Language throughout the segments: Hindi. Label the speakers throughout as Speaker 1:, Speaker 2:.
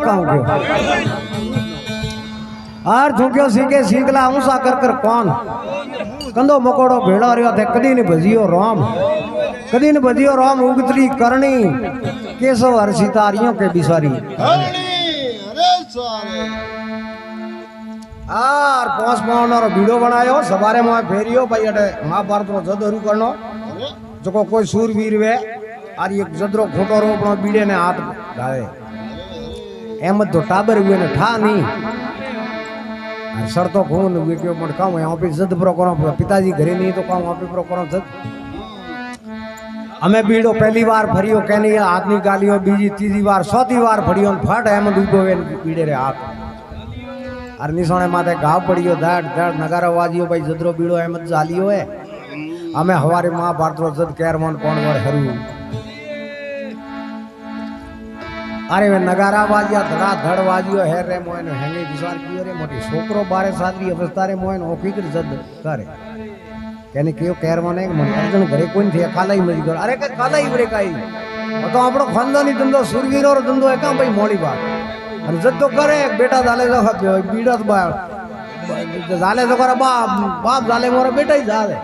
Speaker 1: काम क्यों आर झुक्यो सीखे सीखला ऊंसा कर कर कौन कंदो मकोड़ो भेड़ो रियो थे कदी ने भजियो राम कदी ने भजियो राम उगतरी करनी केशव हर सितारियों के बिसारी आर पोस पाउंडर वीडियो बनायो सवारे में फेरियो भाई अटे महाभारत रो जद हरु करनो जको कोई सूरवीर वे आर ये जदरो खोटो रो अपनो बीड़े ने हाथ गावे एमत तो टाबर हुए ने ठा नहीं सर तो खून हुए क्यों मत काम यहाँ पे जद प्रो करो पिताजी घरे नहीं तो काम वहाँ पे प्रो करो जद हमें बीड़ो पहली बार फरियो कहनी आदमी गालियो बीजी तीजी बार चौथी बार फरियो फट एम डूबो वे बीड़े रे हाथ अर निशाने माथे घाव पड़ियो धड़ धड़ नगारा वाजियो भाई जदरो बीड़ो अहमद जालियो है हमें हमारे महाभारत रो जद कैरमोन कौन वर हरू अरे वे नगारा वाजिया धड़ा धड़ वाजियो है रे मोहन हेंगे विचार कियो रे मोटी छोकरो 12 साल की अवस्था रे मोहन ओफिकर जद करे कहने क्यों कैरमोन है मन अर्जुन घरे कोई थे कालाई मरी कर अरे का कालाई बरे काई तो आपणो खानदानी धंधो सुरवीरो रो धंधो है का भाई मोड़ी बात अरे जद तो करे बेटा जाले तो बीड़ा तो जाले तो करे बाप जाले मोरा बेटा ही जाले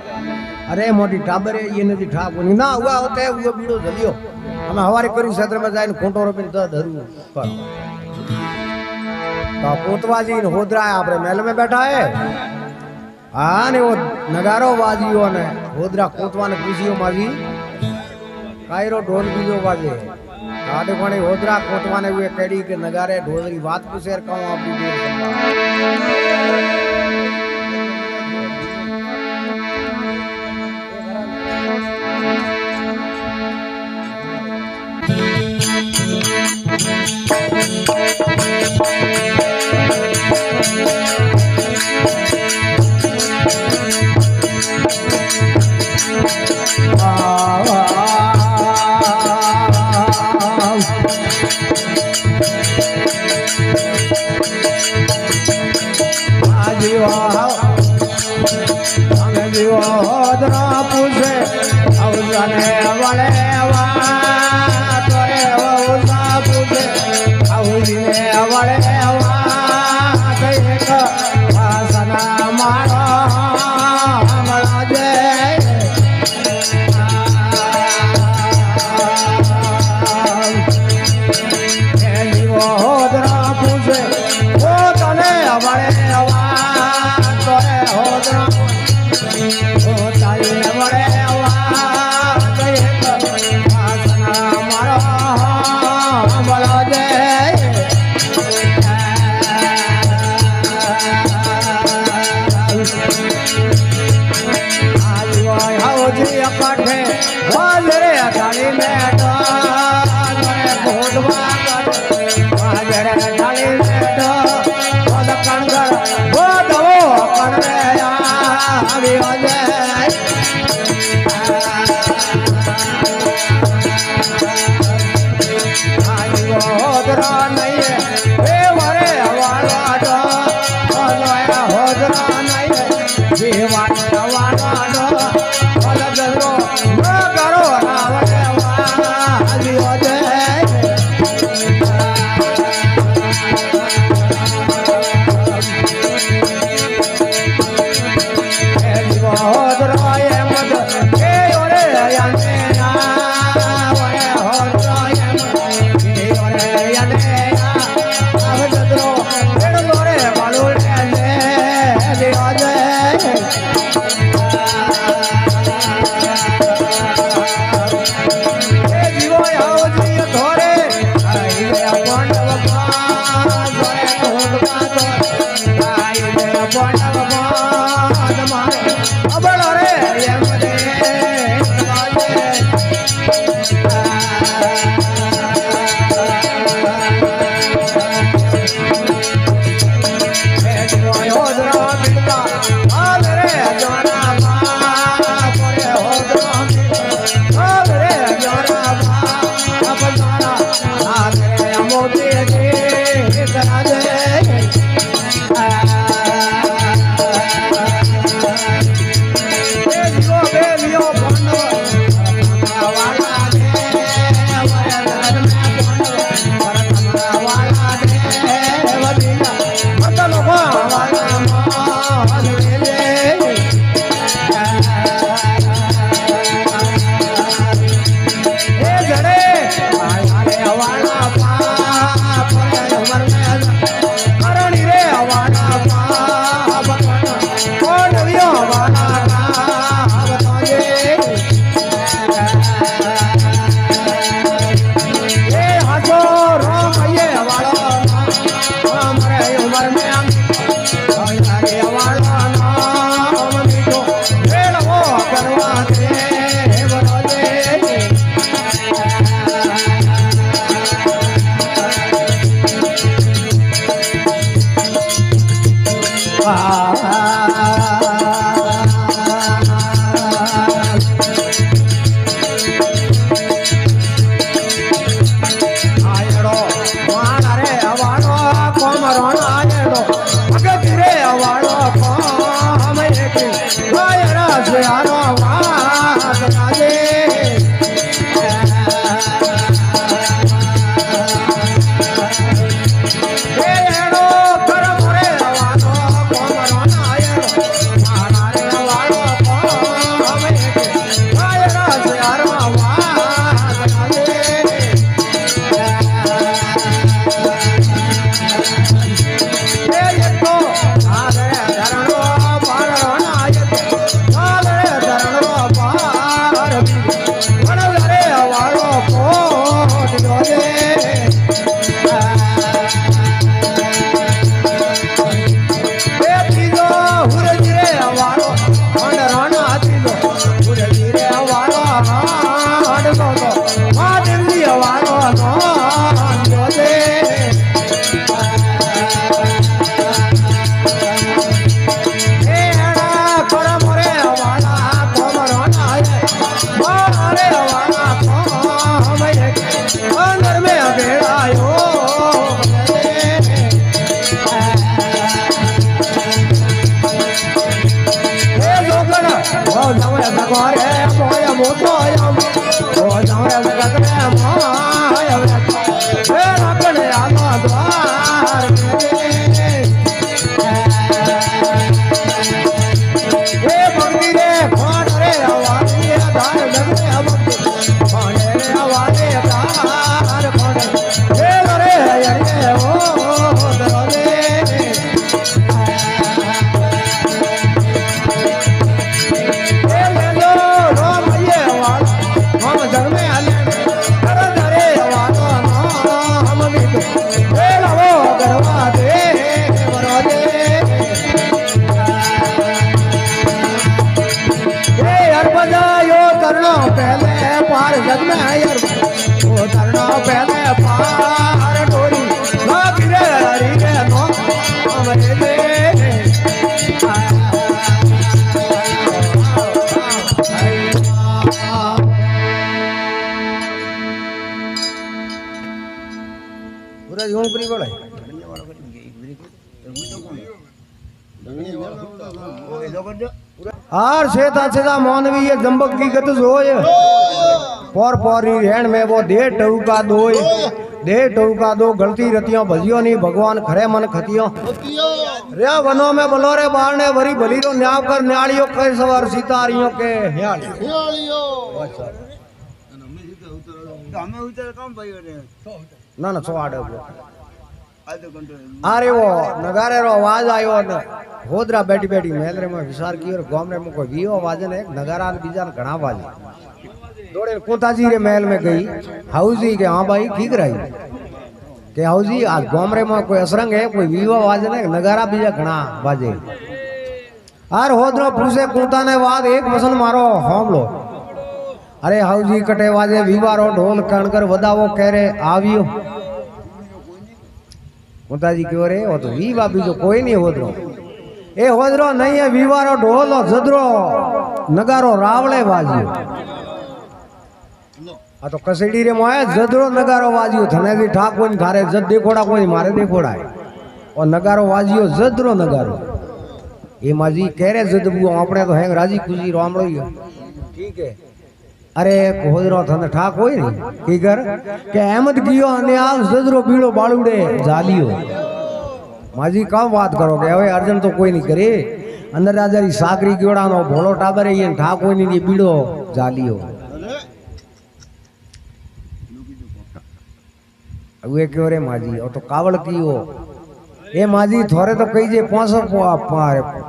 Speaker 1: अरे मोटी टाबर है ये नदी ठा कोनी ना हुआ होते है वो बीड़ो जलियो हमें हमारे करी क्षेत्र में जाए खोटो रुपये तो धरू पर तो कोतवाजी होदरा है आपरे महल में बैठा है हाँ ने वो नगारो वाजियो ने होदरा कोतवा ने पूछियो माजी कायरो ढोल बीजो बाजे आडे कोने होदरा कोतवा ने हुए केड़ी के नगारे ढोल की बात को शेयर कहूं आपकी बरी बोले आर सेता सेता मानवी ये जंबक की गत जोय पर परी रहन में वो दे टौका दोय दे टौका दो गलती रतियों भजियो नहीं भगवान खरे मन खतियों रे वनों में बलोरे बारने भरी भली रो न्याव कर न्यालियों कई सवार सितारियों के न्यालियों हमें उतर कम भाई ना ना सो आड़े अरे वो नगारे रो आवाज आयो न होदरा बैठी बैठी महल रे में विचार की और गांव रे में कोई वियो आवाज ने नगारा बीजा घणा आवाज दौड़े कोताजी रे महल में गई हाउजी के हां भाई ठीक रही के हाउजी आज गांव रे में कोई असरंग है कोई वियो आवाज ने नगारा बीजा घणा बाजे आर होदरो पूछे कोता ने वाद एक वसन मारो होमलो अरे हाउजी कटे वाजे विवारो ढोल कणकर वदावो कहरे आवियो कोताजी क्यों रे वो तो वीवा बीजो कोई नहीं होदरो ए होदरो नहीं है विवारो ढोल जदरो नगारो रावले वाजियो आ तो कसेड़ी रे मोए जदरो नगारो वाजियो थने जी ठाक कोई थारे जद देखोड़ा कोई मारे देखोड़ा है और नगारो वाजियो जदरो नगारो ये माजी कह रहे जदबू अपने तो है राजी खुशी रामड़ो ही ठीक है अरे होदरो थने ठाक होई नहीं की कर के अहमद कियो ने आ जदरो बीड़ो बाळुडे जालियो माजी काम बात करोगे હવે अर्जन तो कोई नहीं करे अंदर राजारी साकरी क्योड़ा नो भोलो टाबर ये ठाक कोई नहीं बीड़ो जालियो वे क्यों रे माजी और तो कावल कियो ए माजी थोरे तो कही जे 500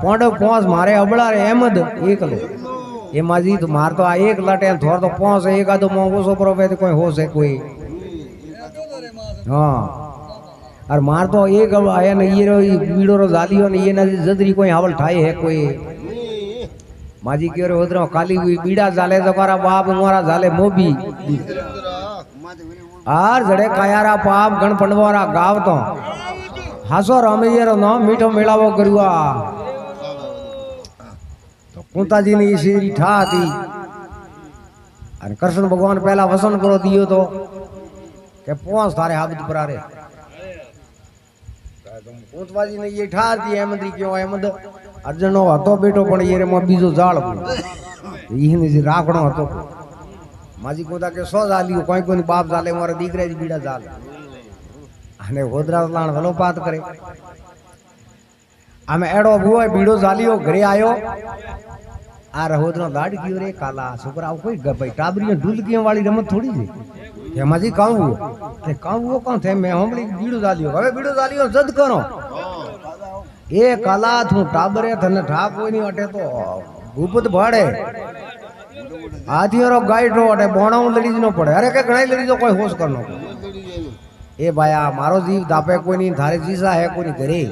Speaker 1: पोंडो 5 मारे अबड़ा रे अहमद एकलो ये माजी तो मार तो आ एक लटे थोर तो 5 एक आदो मोंगो सोपरो पे कोई हो से कोई हां और मार तो एक आया न ये रो बीड़ो रो जालियो ने ये न जदरी कोई हावल ठाए है कोई माजी क्यों रे होदरो काली हुई बीड़ा जाले जकारा बाप मोरा जाले मोबी आर जड़े कायारा पाप गण पंडवारा गाव तो हासो रामैया रो नाम मीठो मेलावो करुआ तो कुंताजी ने ये सीरी ठा थी और कृष्ण भगवान पहला वसन करो दियो तो के पहुंच थारे हाबत परारे कुंतवाजी ने ये ठा दी अहमद क्यों अहमद अर्जनो हतो बेटो पण ये रे मो बीजो जाळ ईने जी राखणो हतो माजी कोदा के 100 जालियो कोई कोई बाप जाले मारे दीकरे जी बीड़ा जाल अने होदरा लाण वलो बात करे आमे एडो बुआ बीड़ो जालियो घरे आयो आ होदरो लाड कियो रे काला छोकरा कोई भाई टाबरियो ढुलकियों वाली रमत थोड़ी जी के माजी काऊ के काऊ कोन थे मैं हमली बीड़ो जालियो હવે बीड़ो जालियो जद करो ए काला तू टाबरे थने ठा कोई नहीं अटे तो भूपत भाड़े हाथियों गाइड रो अटे बोणाऊ लड़ीज नो पड़े अरे के घणाई लड़ीज कोई होश करनो ए भाया मारो जीव दापे कोई नहीं थारे जीसा है कोई नहीं करे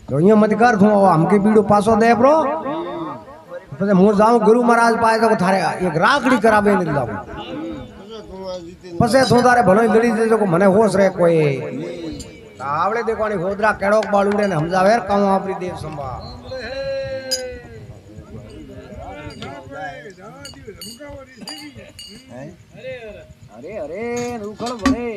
Speaker 1: तो ये मत कर तू हमके बीड़ो पासो दे ब्रो પછી હું જાઉં ગુરુ મહારાજ પાસે તો થારે એક રાખડી કરાવે ને લાવું પછી તું તારે ભલો લડી દેજો કે મને હોશ રે કોઈ આવડે દેખવાની હોદરા કેડોક બાળુડે ને સમજાવે કામ આપણી દેવ સંભા અરે અરે રૂખળ ભરે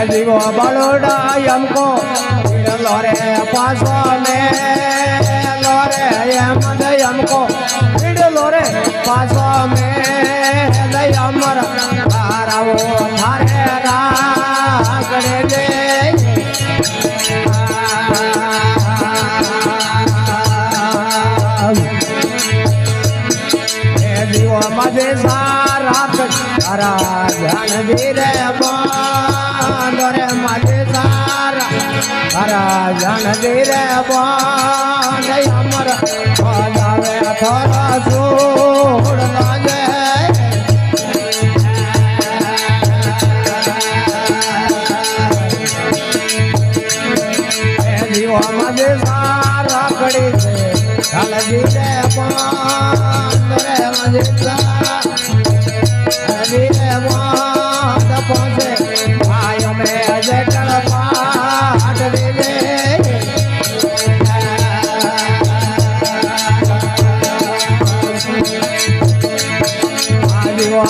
Speaker 1: जीवो बड़ोड़ा हमको लोरे पासो में लोरे अहमद हमको लोरे पासो में अमर ताराओ थारे रागड़े दे जीवो मजे सारा तारा ध्यान धीरे रे माते सारा तारा जान दे रे बान अमर जावे थोड़ा छोड़ लागे जीवा मजे सारा खड़ी ढल जी रे बान रे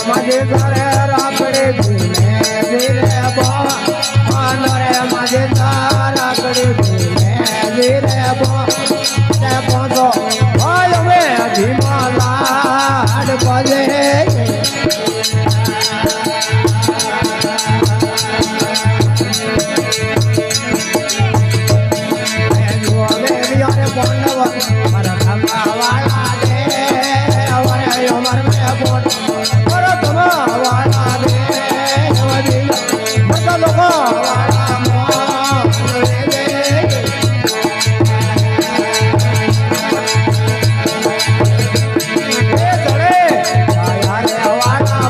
Speaker 1: माझे सारे राकडे धीरे रे माझे राकडे धीरे रे पहुंचो आयो में धीमा लाड बजे पांडव पर गंगा वाला दे अवरे उमर में बोट पर गंगा वाला दे बता लोगो वाला मोर दे ए तोरे आया रे वाला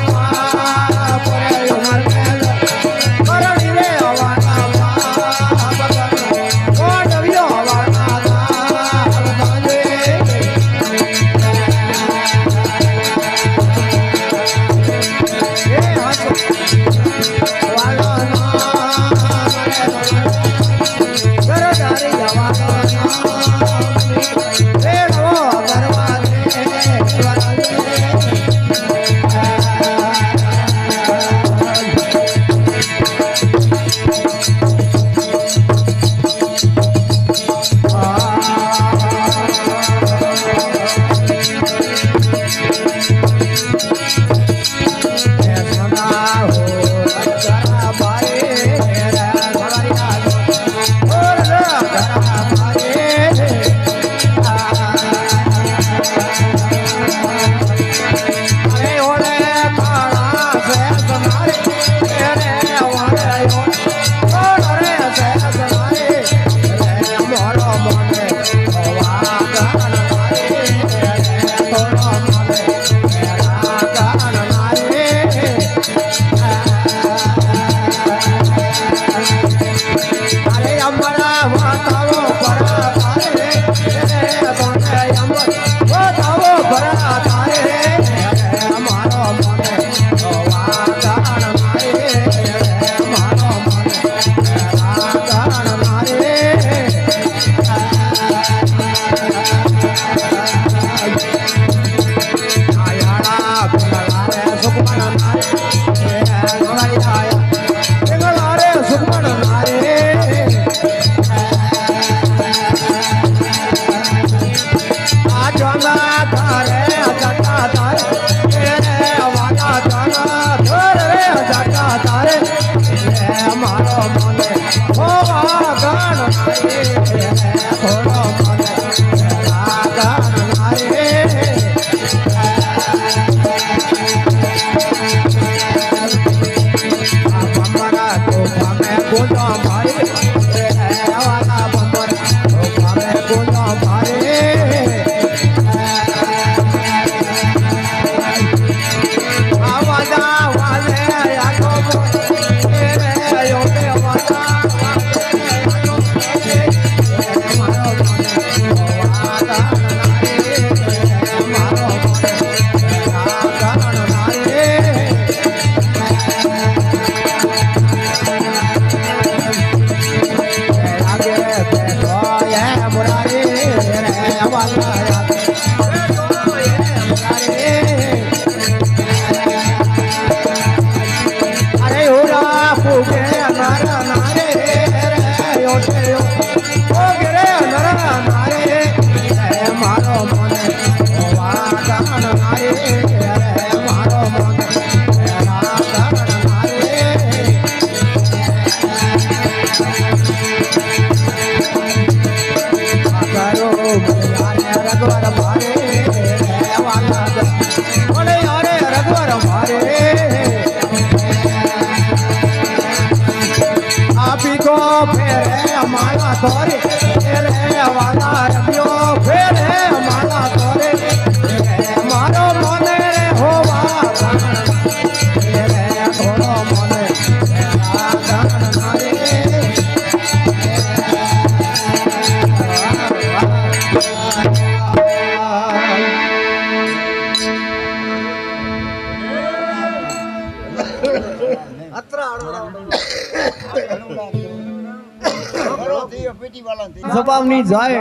Speaker 1: जवाब नहीं जाए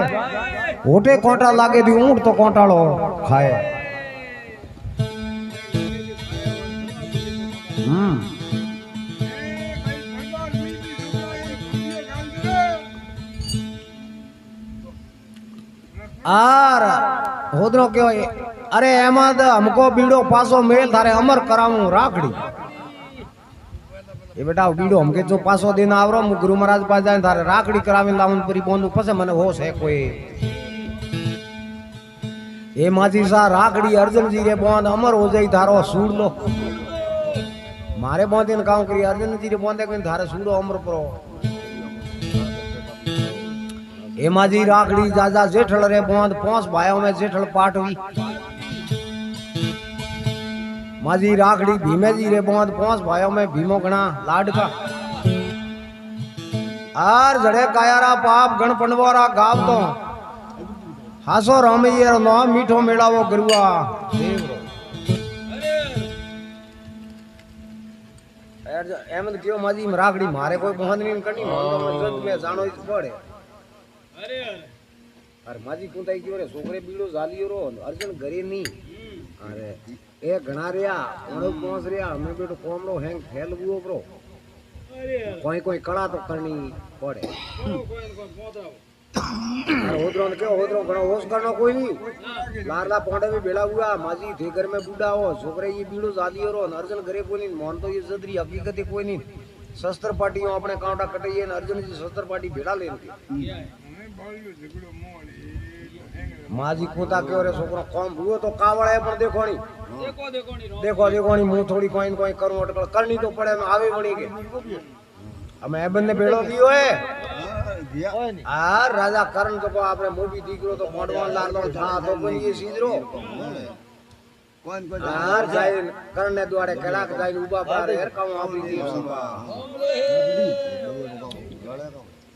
Speaker 1: होटे कोटा लागे दी ऊंट तो कोटाड़ो खाए आर होदरो क्यों अरे अहमद हमको बीड़ो पासो मेल थारे अमर कराऊं राखड़ी ये बेटा बीड़ो हमके जो पासो दिन आवरो मु गुरु महाराज पास जाए थारे राखड़ी करावे लावन परी बोंदू पसे मने होश है कोई ए माजी सा राखड़ी अर्जुन जी रे बोंद अमर हो जाई थारो सूड़ लो मारे बोंदीन काम करी अर्जुन जी रे बोंदे कोई थारे सूड़ो अमर परो ए माजी राखड़ी जाजा जेठल रे बोंद पांच भाइयों में जेठल पाट हुई माजी राखड़ी भीमे जी रे बोंद पांच भाइयों में भीमो गणा लाडका आर जड़े कायारा पाप गण पनवारा गाव तो हासो रामैया नो मीठो मेड़ावो गरुआ देवरो अहमद क्यों माजी राखड़ी मारे कोई बोंद नहीं करनी तो मैं जद में जानो ही पड़े अरे माजी कुंताई क्यों रे सोकरे बीड़ो जालियो रो अर्जुन घरे नहीं अरे ए घना रिया ओणो पहुंच रिया हमें बेटो कोमड़ो हैंग फैल गुओ ब्रो कोई कोई कड़ा तो करनी पड़े होदरो ने क्यों होदरो घणो होश करनो कोई नहीं लारला पोंडे में बेड़ा हुआ माजी थे घर में बूढ़ा हो सोकरे ये बीड़ो जालियो रो अर्जुन घरे कोई नहीं मोहन तो ये जदरी हकीकत कोई नहीं शस्त्र पार्टियों अपने कांटा कटाइए अर्जुन जी शस्त्र पार्टी भेड़ा लेने माजी कोता क्यों रे छोकरो कम हुओ तो कावड़ है पर देखो नहीं देखो नहीं मुंह थोड़ी कोई कोई करूं अटकल करनी तो पड़े मैं आवे बणी के हमें एबन ने बेड़ो दियो है आ राजा करण तो आपने मूवी दीकरो तो कोडवान लार दो था तो कोई ये सीधरो कौन यार जाए करण ने द्वारे कलाक जाए उबा पार यार काम आपरी दी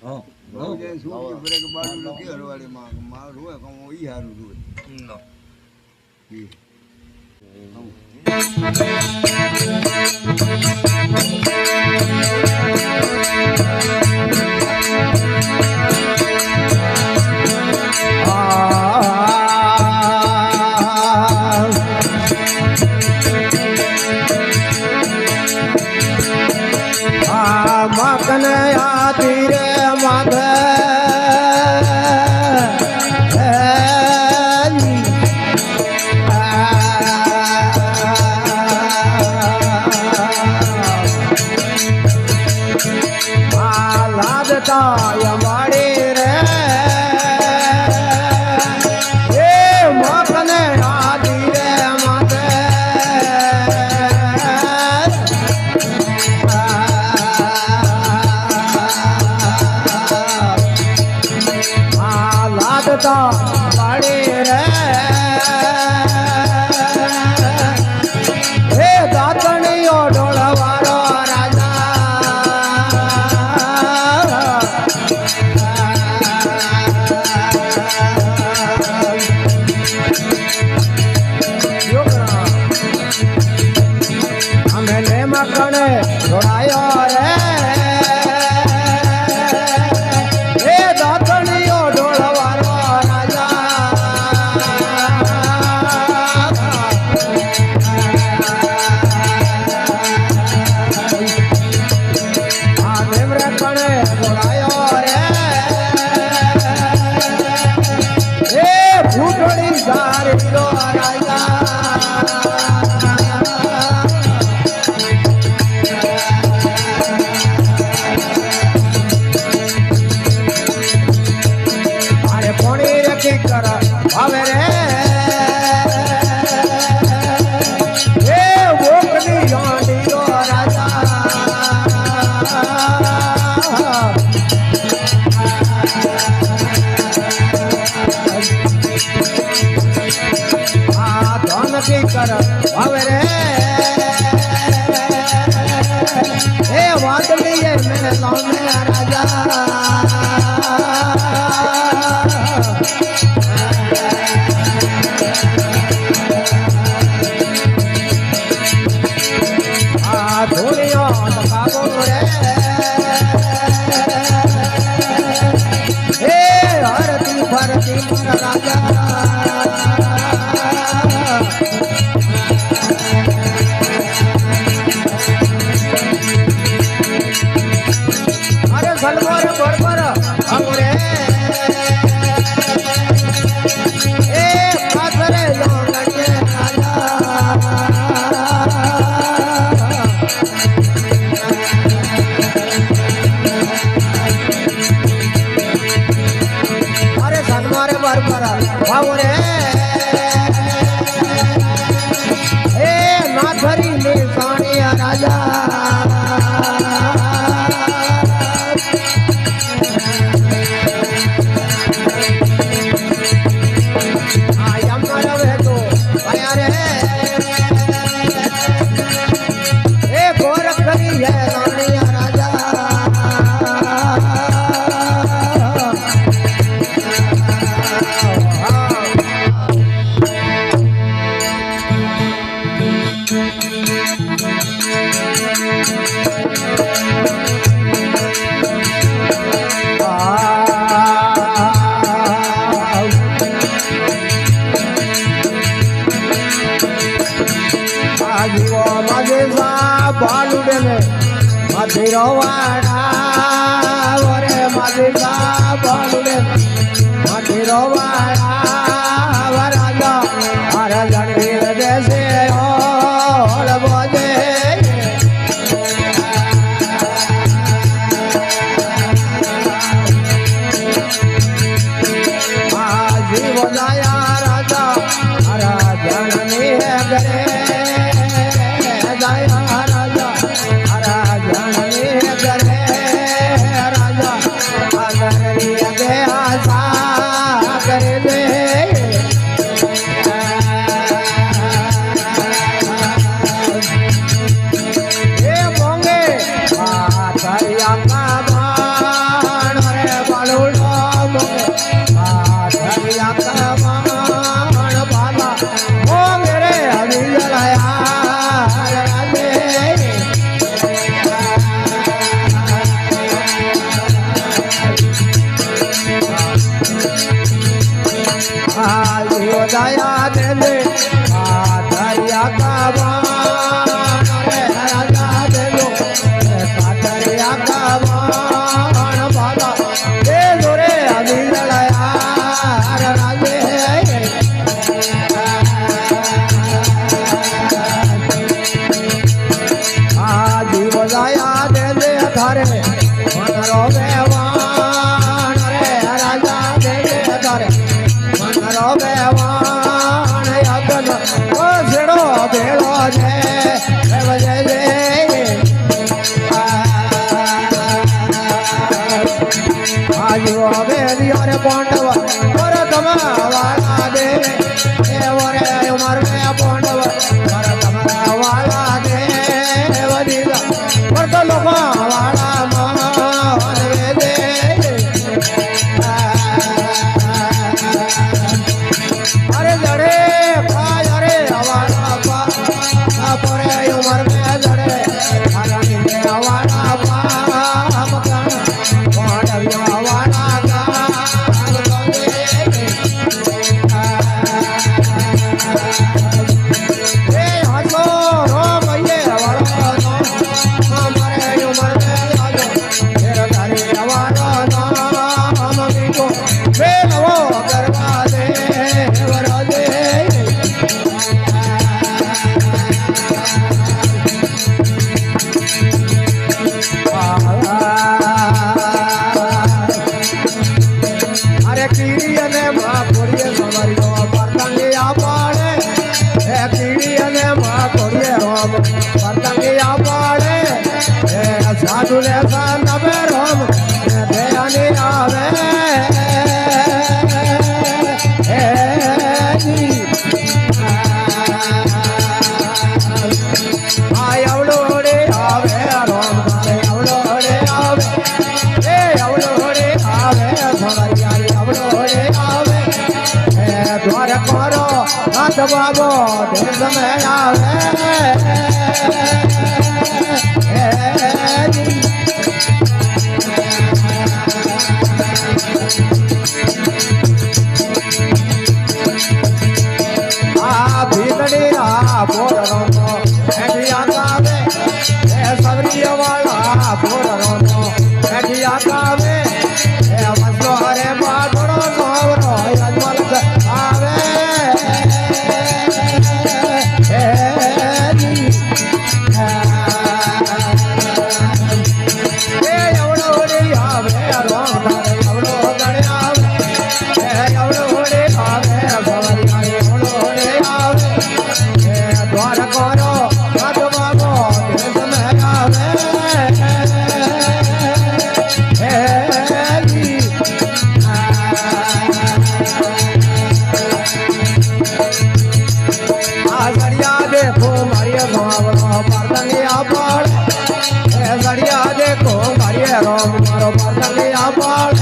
Speaker 1: हां जे सूर्य ब्रेक बाडू लगी हरवाड़े मां रोए कम ई हारू रोए नो मकन आती रे मध यमाड़ी रे ये मकन आती रे मध लागता बड़ी रे हे दातनियो डोलवारो राजा हमें मकन छोड़ायो रे कर भावे रे हे वादली ये मेरे लाने राजा आ धोलियो तकाबो बाबो देश में आवे भीगड़ी बोलो बैठिया गावे सबरी वाला बोलो बैठिया गावे मसलो हरे बाटड़ो सोवरो अजमल आवे रोम मारो पतंगिया पाल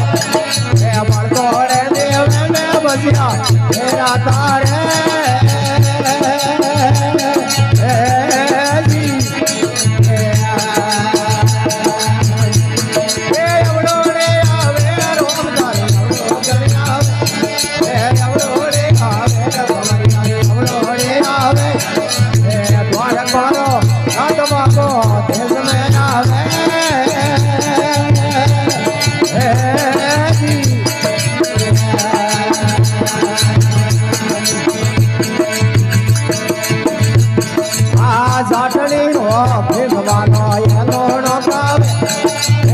Speaker 1: बड़कोड़े देव में बजिया तेरा तारे જાટણી નો ભીગવાનો એનો નો પાવે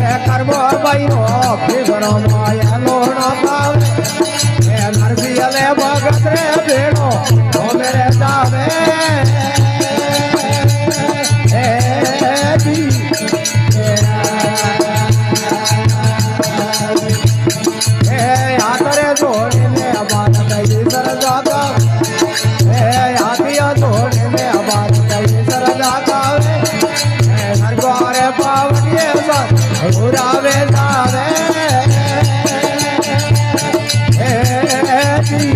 Speaker 1: એ કરવો ભાઈ નો ભીગવાનો એનો નો પાવે એ નરસી અલે ભગત રે ભેડો ઓ મેરે જાવે એ દી એ આતરે જોડીને બાદ કઈ સરજાતા એ આતિયા જોડીને બાદ કઈ સરજાતા એ નરગોરે પાવડીએ સર ઉરાવે જાવે એ દી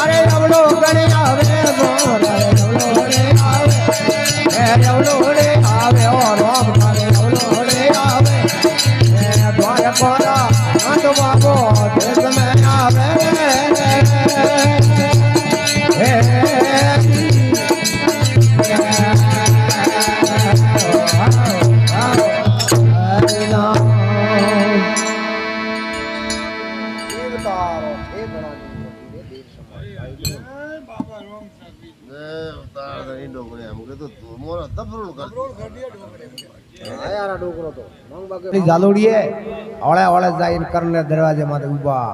Speaker 1: અરે રવડો ગણી આવે બોરે રવડો રે આવે એ રવડો રે આવે ઓ રોમ કરે રવડો રે આવે એ દ્વાર કોરા અંત બાબો દેશ મે આવે એ જાલોડીએ ઓળે ઓળે જઈને કરને દરવાજે માથે ઉભા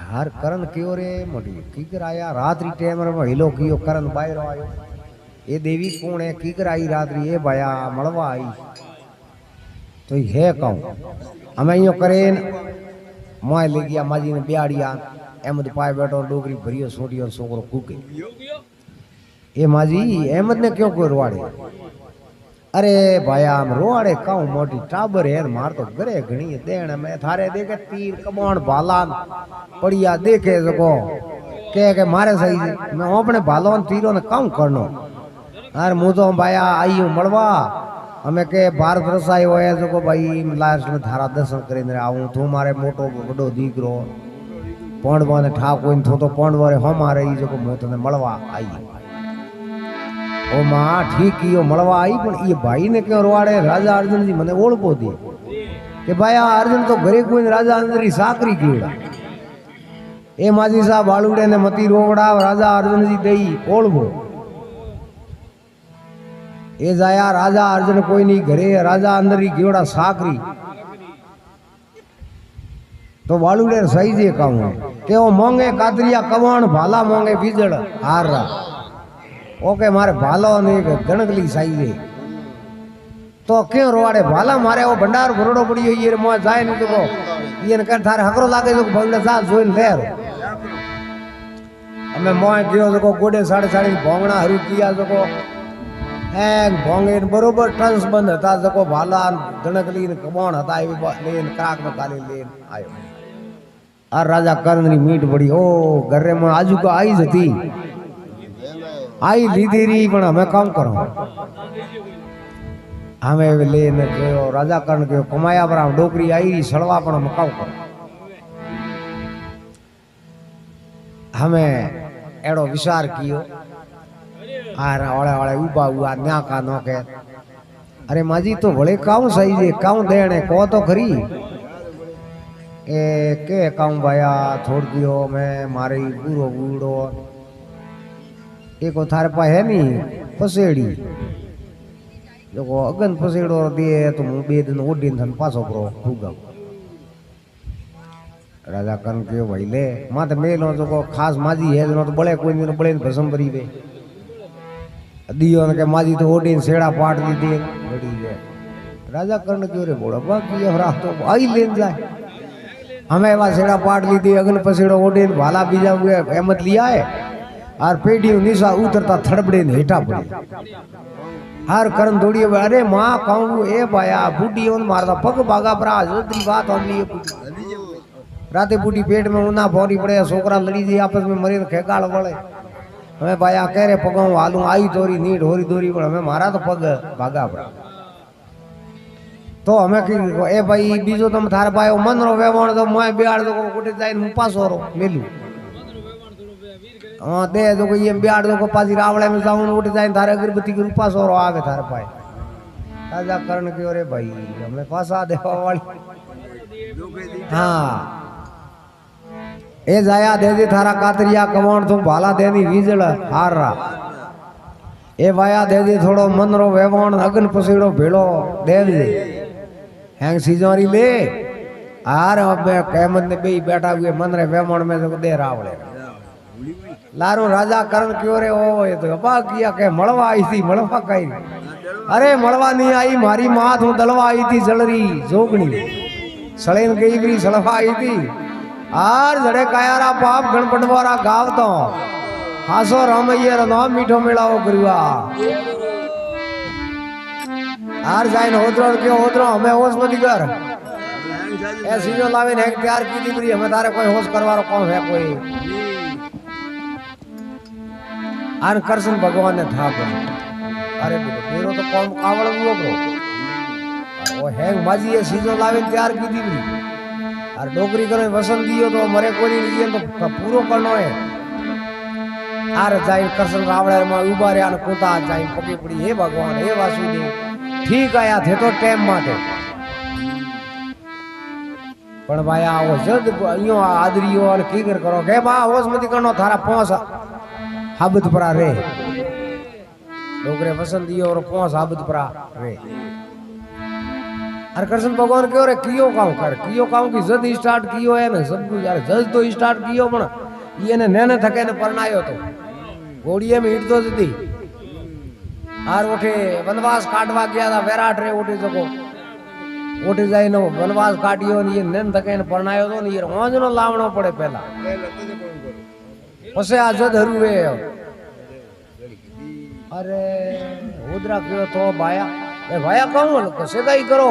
Speaker 1: હાર કરણ કયો રે મોટી કીકર આયા રાત્રી ટાઈમ રે હિલો કયો કરણ બાયરો આયો એ દેવી કોણ હે કીકર आई રાત્રી એ ભાયા મળવા आई તો હે કહું અમે અહીંયા કરીને મોય લઈ ગયા માજીને બેહાડ્યા એમ જ પાય બેઠો ડોગરી ભર્યો છોડ્યો છોકરો કૂકે એ માજી એમ જ ને ક્યો કોઈ રોવાડે અરે ભાઈ આમ રોવાડે કાઉ મોટી ટાબર હેર મારતો ઘરે ઘણી દેણ મેં થારે દેખે તીર કબાણ ભાલાન પડિયા દેખે સકો કે મારે સહી મેં આપણે ભાલો તીરો ને કાઉ કરનો અરે હું તો ભાઈ આયું મળવા અમે કે ભારત રસાઈ હોય સકો ભાઈ લાશ ને થારા દર્શન કરીને આવું તું મારે મોટો બડો દીકરો પોંડવાને ઠાક હોય થો તો પોંડવારે હમારે ઈ સકો હું તને મળવા આવી ओ मां ठीक यो મળવા आई पण ये भाई ने क्यों रोवाड़े राजा अर्जुन जी मने ओळखो दी के भाई आ अर्जुन तो घरे कोई राजा अंदरी साकरी कीड़ा ए माजी साहब बाळुडे ने मती रोवड़ा राजा अर्जुन जी देई ओळखो ए जाया राजा अर्जुन कोई नहीं घरे राजा अंदरी कीड़ा साकरी तो बाळुडे सही जे कहूं के ओ मोंगे कातरिया कवाण भाला मोंगे बीजड़ हार ओके मारे भालो ने गणगली साई तो क्यों रोवाड़े भाला मारे वो भंडार भरोड़ो पड़ियो ये मोय जाए नहीं तो ये कर थारे हकरो लागे तो भगले सा जोइन लेर हमें मोय गयो तो गोडे साड़े साड़ी भोंगणा हरु किया तो ए भोंगे बरोबर ट्रांस बंद था जको भाला गणगली ने कमाण था लेन क्राक में काले लेन आयो आ राजा कर्णनी मीट पड़ी ओ घरे में आजू का आई जती आई लीधी रही पण हमें काम करो हमें लेने गयो राजा कर्ण गयो कमाया पर डोकरी आई रही सड़वा पण हम काम करो हमें एड़ो विचार कियो आर ओळे ओळे उबा हुआ न्या का नो के अरे माजी तो भले काऊ सही जे काऊ देणे को तो खरी ए के काऊ भाया छोड़ दियो मैं मारे पूरो बूढ़ो एक थारे पा है नी पसेड़ी जो अगन पसेड़ो दे तो मु बे दिन ओडीन थन पासो करो फूगा राजा कन के भाई ले मात मेलो जो खास माजी है जो तो बड़े कोई नहीं बड़े भसम भरी वे दियो ने के माजी तो ओडीन सेड़ा पाट दी दे बड़ी है राजा कर्ण क्यों रे बोड़ा बाकी ये रात तो आई लेन जाए हमें वा सेड़ा पाट ली दी अगन पसेड़ो ओडीन भाला बीजा हुए अहमद लिया है और पेटी निशा उतरता थड़बड़े ने हेठा पड़े हर करण दौड़ी अरे मां कहूं ए भाया बूढ़ी ओन मारता पग भागा परा जोतरी बात हमनी राते बूढ़ी पेट में उना भौरी पड़े छोकरा लड़ी जी आपस में मरी खेगाड़ वळे हमें भाया कह रे पगों हालू आई तोरी नीड होरी दोरी पण हमें मारा तो पग भागा पड़ा तो हमें की ए भाई बीजो तुम थारे पायो मन रो वेवण तो मोय बिहाड़ तो कोटे जाई मु पासो रो मेलू हाँ दे जो ये बिहाड़ जो पासी रावड़े में जाऊं उठ जाए थारे अगरबत्ती के रूपा सो रो आवे थारे पाए राजा कर्ण के रे भाई हमें पासा देवा वाली हाँ ए जाया दे दी थारा कातरिया कमाण तुम भाला दे दी वीजळ हारा ए वाया दे दी थोड़ो मनरो वेवण अगन पसीड़ो भेड़ो दे दे हैंग सीजोरी ले आर अब कहमत ने बे बैठा हुए मन रे वेवण में तो दे रावले लारो राजा करण क्यों रे ओ ये तो अपा किया के मळवा आई थी मळवा कई अरे मळवा नहीं आई मारी मां तू दलवा आई थी जलरी जोगणी सळेन गई भी सलवा आई थी आर जड़े कायारा पाप गणपत वारा गाव तो हासो रामैया रो नाम मीठो मेलाओ करवा आर जाइन होद्रो के होद्रो हमें होश मत कर ऐसी जो लावे ने तैयार की दी बरी हमें तारे कोई होश करवारो कौन है कोई आन कृष्ण भगवान ने था पर अरे मेरो तो कौन कावड़ हुआ ब्रो वो हैंग माजी ये सीजो लावे तैयार की दी बरी और डोकरी करे वसन दियो तो मरे कोनी लिए तो पूरो करनो है आर जाई कृष्ण रावण में उबा रे आन कोता जाई पगे पड़ी हे भगवान हे वासुदेव ठीक आया थे तो टाइम माटे पण भाया वो जद अयो आदरियो और की करो के बा होश मत करनो थारा पोस हाबत परा रे डोकरे वसन दियो और पोस हाबत परा रे और कृष्ण भगवान क्यों रे कियो काम कर कियो काम की जद स्टार्ट कियो है ना सब कुछ यार जज तो स्टार्ट कियो पण ये ने नेने थके ने परनायो तो घोड़िए में हिट तो जदी आर उठे वनवास काटवा गया था विराट रे उठे जको उठे जाई नो वनवास काटियो ने ये नेन थके ने परनायो तो ने ये ओंजनो लावणो पड़े पहला पसे आ जद हरुवे अरे उदरा क्यों तो भाया ए भाया कहूं कसे दाई करो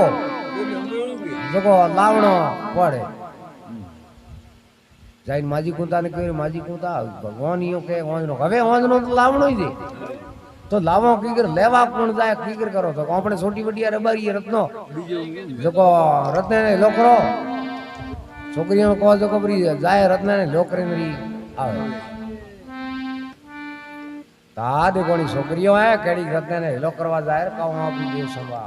Speaker 1: जको लावणो पड़े जाइन माजी कुंता ने कहे माजी कुंता भगवान यो के ओंजनो हवे ओंजनो तो लावणो ही दे तो लावो कीकर लेवा कोण जाए कीकर करो तो आपणे छोटी बडिया रबारी रत्नो जको रत्ने ने लोकरो छोकरियों को जको बरी जाए रत्ने ने लोकरे नरी आवे ता देखोनी छोकरियों है केड़ी रत्ने ने लो करवा जाए कहूं आपी देव संभा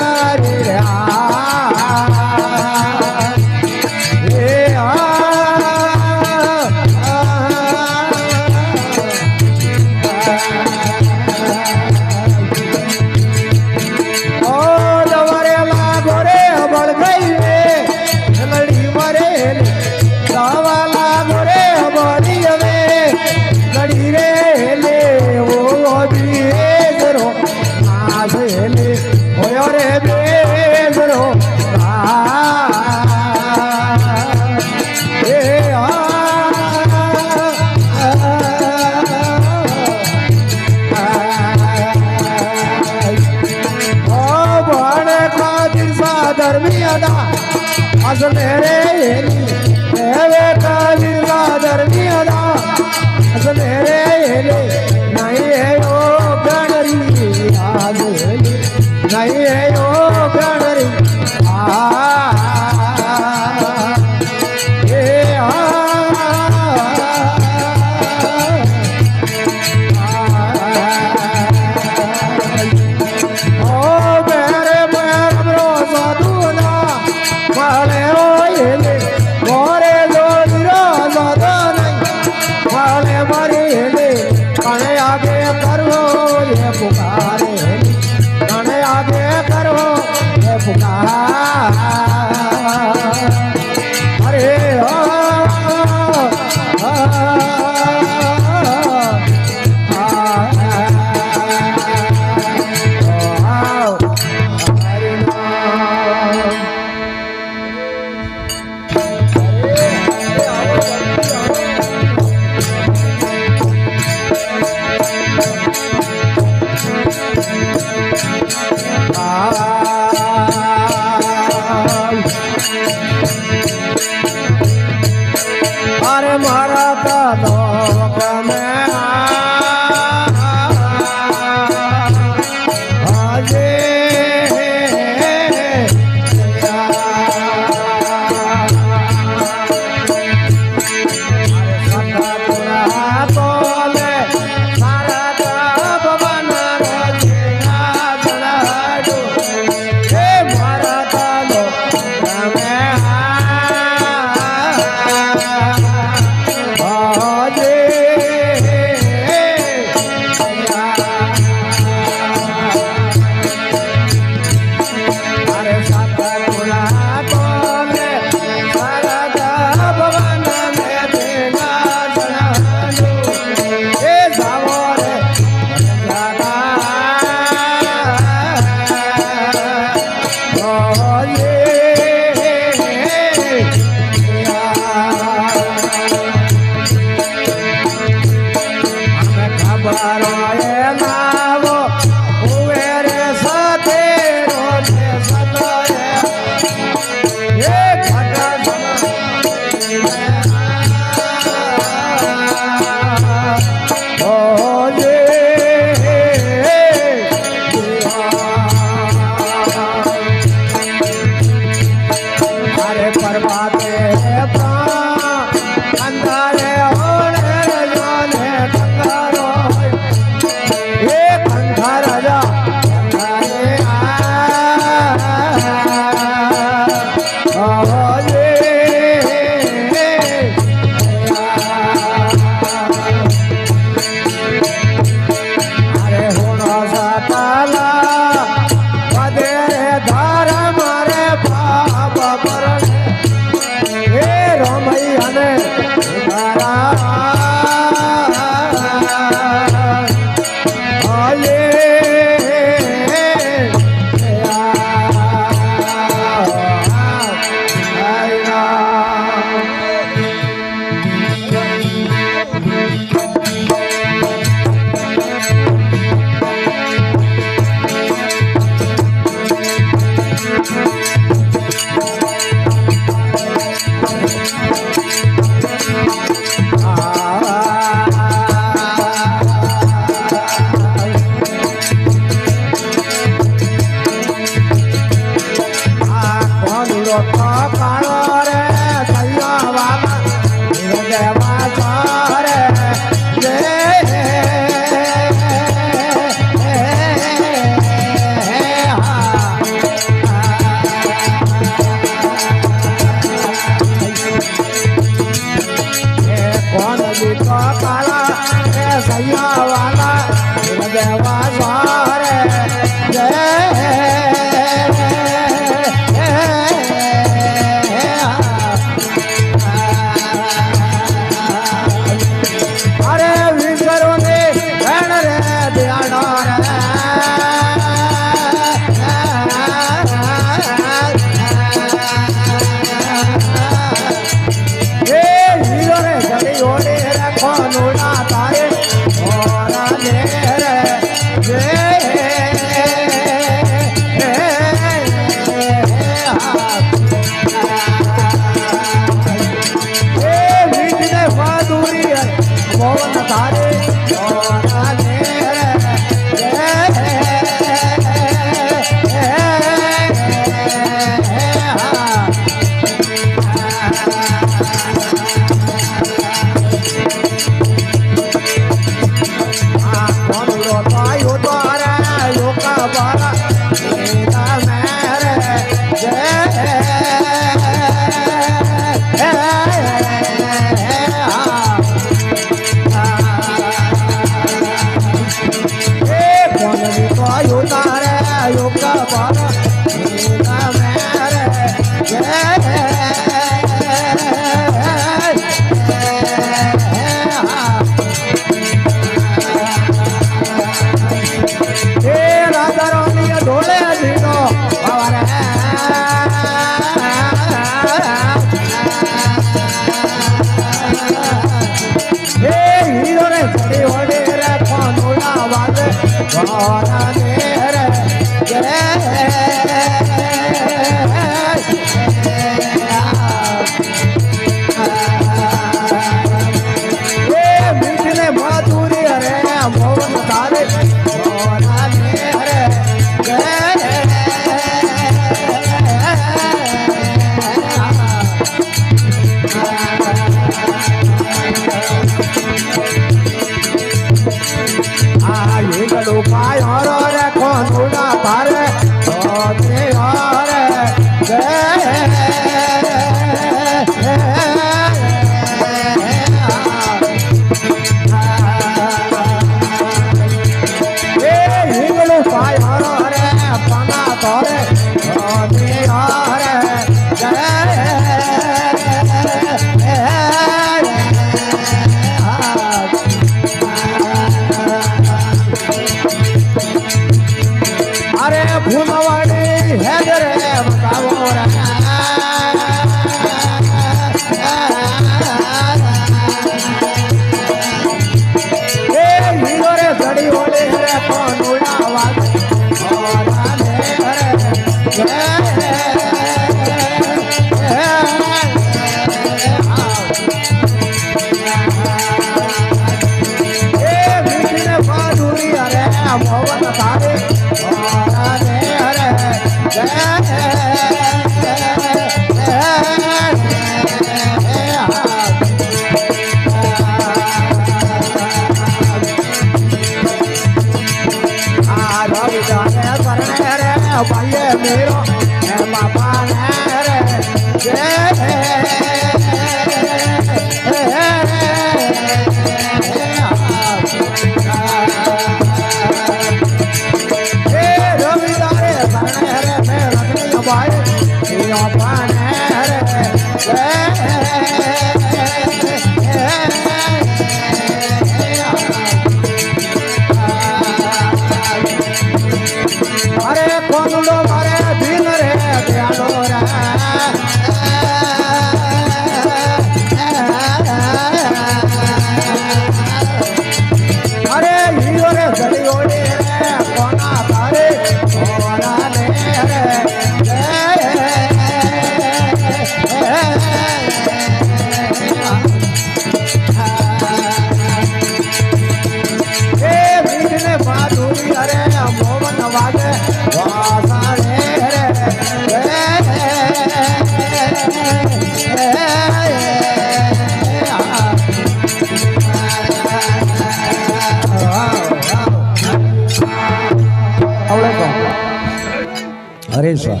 Speaker 1: अरे सर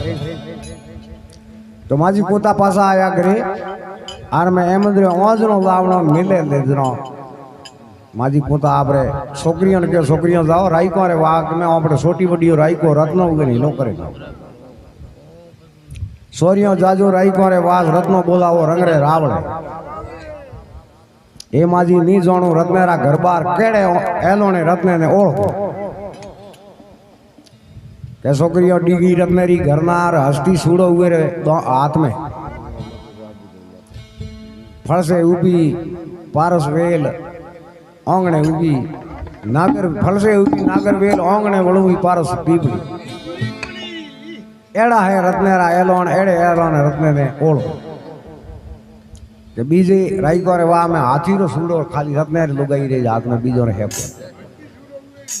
Speaker 1: तो माजी पोता पासा आया करे आर में एमद्रे ओजनो लावणो मिले लेजनो माजी पोता आपरे छोकरियों के छोकरियों जाओ राईको रे वाग में आपरे छोटी बड़ियो राईको रत्नो उगनी नो करे सोरियो जाजो राईको रे वाज रत्नो बोलावो रंगरे रावळे ए माजी नी जाणो रत्नेरा घर बार केड़े एलोने रत्ने ने ओळखो के छोकरियों डीगी रत्नेरी घरनार हस्ती सूड़ो हुए रे हाथ में फलसे उभी पारस वेल आंगणे उभी नागर फलसे उभी नागर वेल आंगणे वळुवी पारस पीपली एड़ा है रत्नेरा एलोन एड़े एलोन रत्ने ने ओळखो के बीजे राईको रे वाह में हाथी रो सूड़ो खाली रत्ने लुगाई रे हाथ में बीजो रे है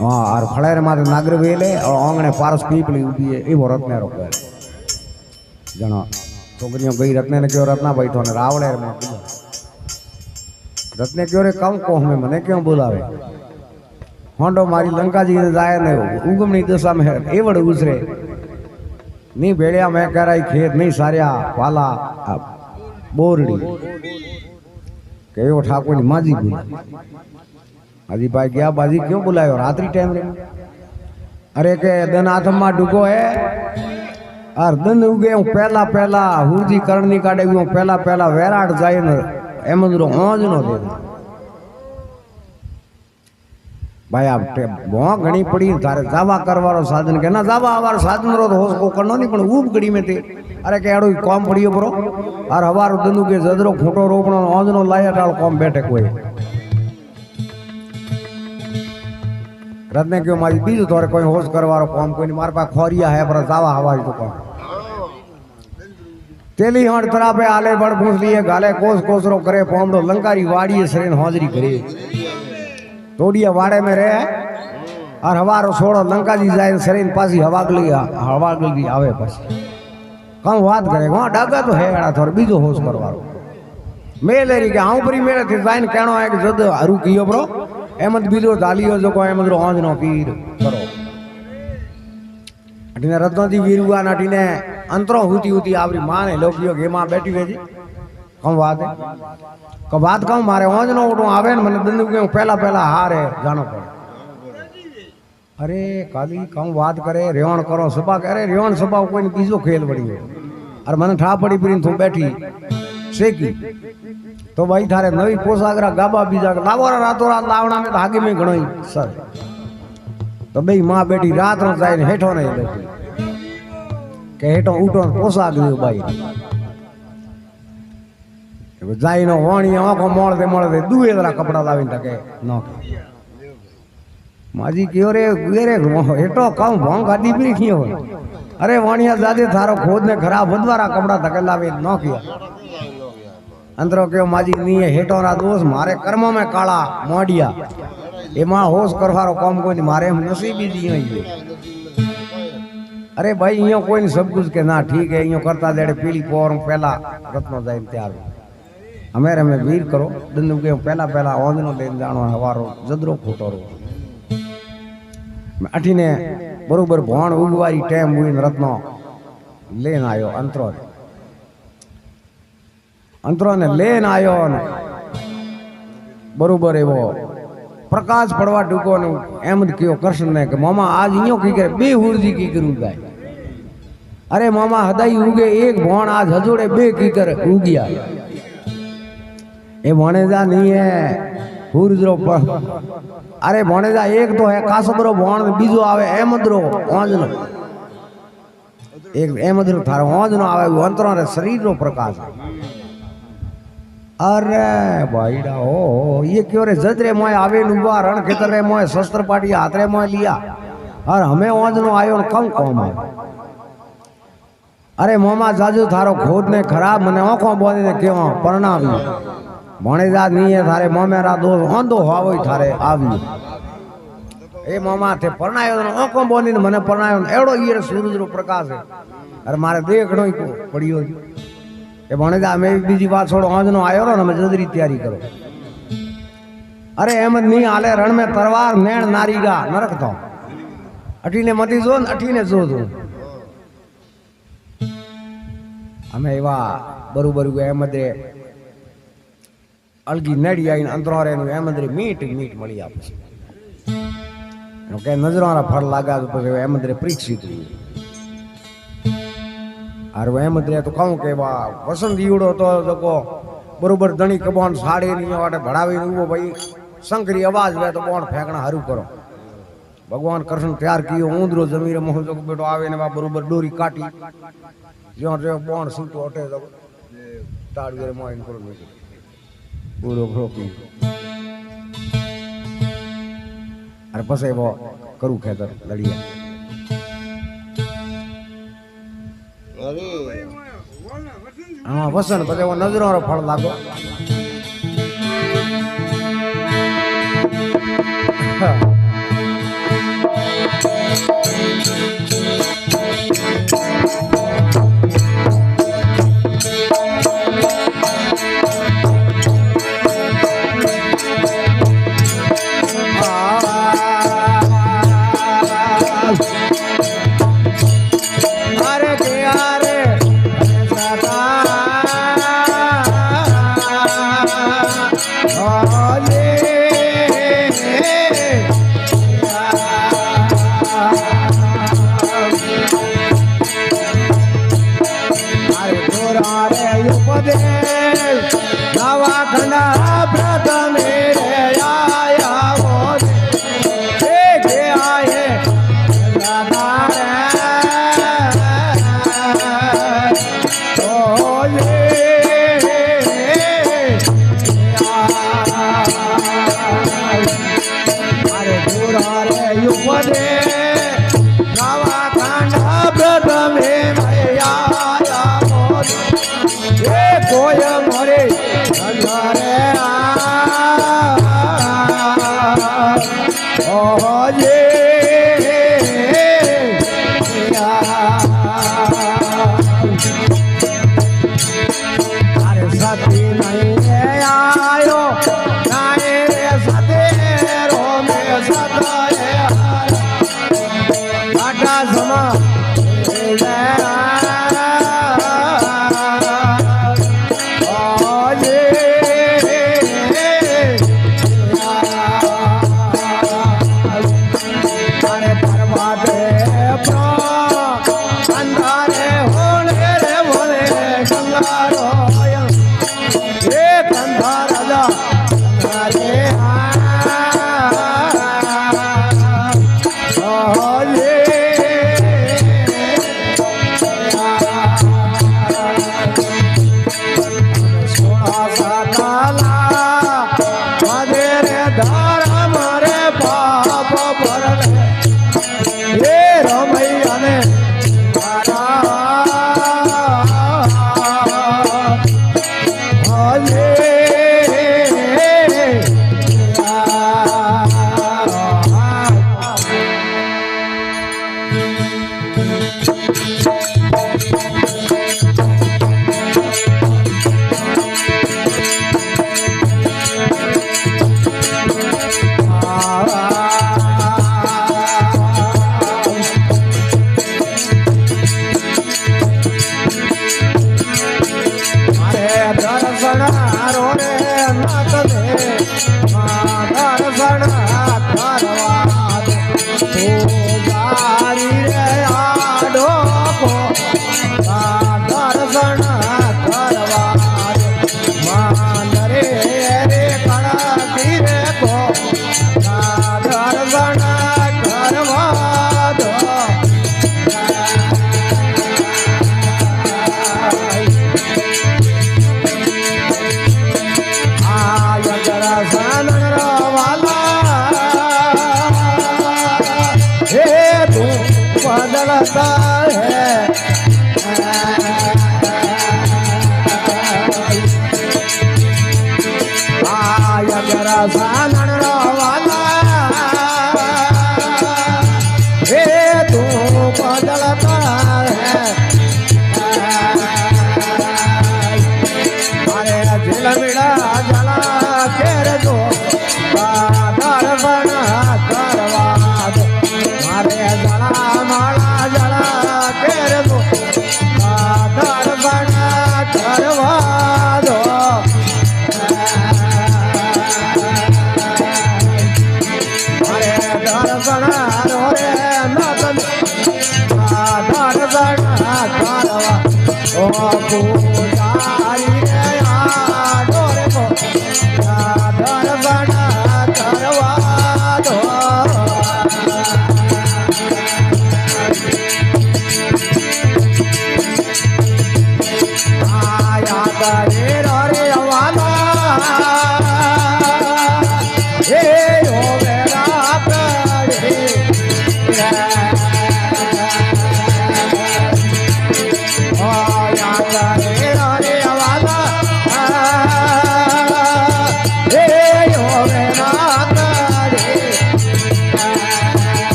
Speaker 1: हाँ और फड़ेर मारे नागर वेले और आंगणे पारस पीपली उभी है एवो रत्ने रो कहे जणो छोकरियों गई रत्ने ने क्यों रत्ना भाई तो ने रावळे में रत्ने क्यों रे कम कोह में मने क्यों बुलावे होंडो मारी लंका जी ने जाए ने उगमनी दशा में एवड़ उसरे नी भेड़िया में कराई खेत नहीं सारिया वाला बोरड़ी कहो ठाकुर ने माजी बुला माजी भाई क्या बाजी क्यों बुलायो रात्रि टाइम रे अरे के दिन आत्मा डुगो है और दिन उगे पहला पहला हुरजी करनी काटे पहला पहला वैराट जाए न एमंदरो ओज नो दे भाई आप बहुत घणी पड़ी तारे जावा करवारो साधन के ना जावा आवार साधन रो तो होस को करनो नहीं पण ऊब घड़ी में थे अरे के एड़ो काम पड़ियो बरो और हवारो दनु के जदरो खोटो रोपणो ओजनो लाया टाल काम बैठे कोई रत्ने क्यों मारी बीजू तोरे कोई होश करवारो काम कोई नहीं मारे पास खोरिया है पर जावा हवाई तो काम तेली हट तरह पे आले बड़ पूछ लिए गाले कोस कोसरो करे पोमड़ो लंकारी वाड़ी सरेन हाजरी करे तोड़िया वाड़े में रहे और हवारो छोड़ो लंका जी जाए सरेन पासी हवागली आवे पासी कम बात करे वहां डागा तो है एड़ा थोर बीजो होश करवारो मेलेरी के आऊं परी मेरे थी जाइन कहनो है कि जद हरू कियो ब्रो एमत बीजो डालियो जो को एमत रो आंज नो पीर करो अटीने रत्नो दी वीरुआ अटीने अंतरो हुती हुती आवरी मां ने लोकियो गेमा बैठी वेजी कम बात है को बात कहूं मारे आंज नो उठो आवे ने मने दंदू के पहला पहला हारे जानो पड़े अरे काली कम बात करे रेवण करो सभा करे रेवण सभा कोई बीजो खेल पड़ी है और मने ठा पड़ी पड़ी तू बैठी सेकी तो भाई थारे नवी पोशाकरा गाबा बीजा लावोरा रातो रात लावना में धागे में घणोई सर तो बई मां बेटी रात नो जाए हेठो नहीं बैठी के हेठो उठो पोशाक दियो भाई जाई नो वाणी आंखो मोड़ दे दुए जरा कपड़ा लावी तके नो माजी क्यों रे गुरे हेठो कम भोंग गादी भी कियो अरे वाणिया जादे थारो खोद ने खराब बदवारा कपड़ा धके लावे नो किया अंदरो क्यों माजी नी हेठो रा दोस्त मारे कर्मों में काला मोडिया ए मां होश करवारो काम कोई मारे नसीबी दी है अरे भाई इयो कोई सब कुछ के ना ठीक है इयो करता देड़े पीली पोर पहला रत्नो जाइन तैयार हमेरे में वीर करो दंदू के पहला पहला ओंदनो लेन जानो हवारो जदरो खोटो रो मैं अठीने बरोबर भोण उगवारी टाइम हुई रत्नो लेन आयो अंतरो ने लेन आयो ने बरोबर एवो प्रकाश पड़वा टूको ने अहमद कियो कृष्ण ने कि मामा आज इयो की करे बे हुरजी की करू गाय अरे मामा हदाई उगे एक भोण आज हजोड़े बे की कर उगिया ए भोणेजा नहीं है हुरजरो अरे भोणेजा एक तो है कासबरो भोण बीजो आवे अहमदरो ओंजनो एक अहमदरो थारो ओंजनो आवे अंतरो रे शरीर रो प्रकाश अरे भाईडा ओ ये क्यों रे जजरे मोय आवे नुबा रण खेतर रे मोय शस्त्र पाटी हाथ रे मोय लिया और हमें ओंजनो आयो कम कम है अरे मोमा जाजू थारो खोद ने खराब मने आंखों बोली ने क्यों परणावी भणेजा नहीं है थारे मोमेरा दोस्त ओंधो हावो थारे आवी ए मोमा थे परणायो आंखों बोली ने मने परणायो एड़ो ये सूरज रो प्रकाश है अरे मारे देखणो ही पड़ियो ए भणेजा मैं बीजी बात छोड़ो आंजनो आयो रो ने जल्दी तैयारी करो अरे अहमद नहीं हाले रण में तलवार नैण नारीगा नरक तो अठीने मती जो अठीने जो दो हमें एवा बरोबर अहमदे अलगी नड़ी आई अंदरों रे अहमद मीट मीट मળી આપશે કે નજરોના ફળ લાગા તો પછી અહેમદ રે પરીક્ષિત આર અહેમદ રે તો કહું કે વા વસંત ઈવડો તો જકો બરોબર ધણી કબોન સાડી ની વાટે ભડાવી ઉભો ભાઈ શંકરી आवाज વે તો બોણ ફેંકણા હારું કરો भगवान कृष्ण तैयार कियो ऊंदरो जमीर मोह जो बेटो आवे ने वा बरोबर डोरी काटी जो जो बोण सूटो हटे तो ताड़ी रे मोइन करो ने पूरो खोकी अरे पसे वो करू खेतर लड़िया अरे हां वसन पसे वो नजरों रो फल लागो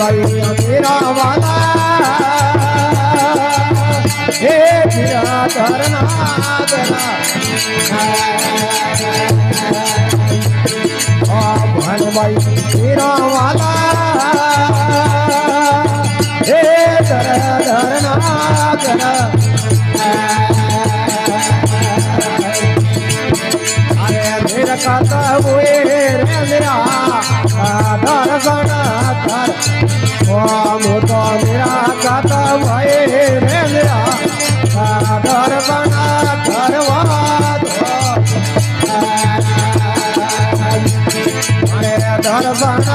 Speaker 1: ભાઈ મેરા વાલા હે જીરા ધરના ધરા ભાઈ મેરા વાલા હે ધરના ધરા કાતા હુએ રે મેરા દર્શન કર ઓ મોતો મેરા કાતા હુએ રે મેરા દર્શન કરવા દો અરે દર્શન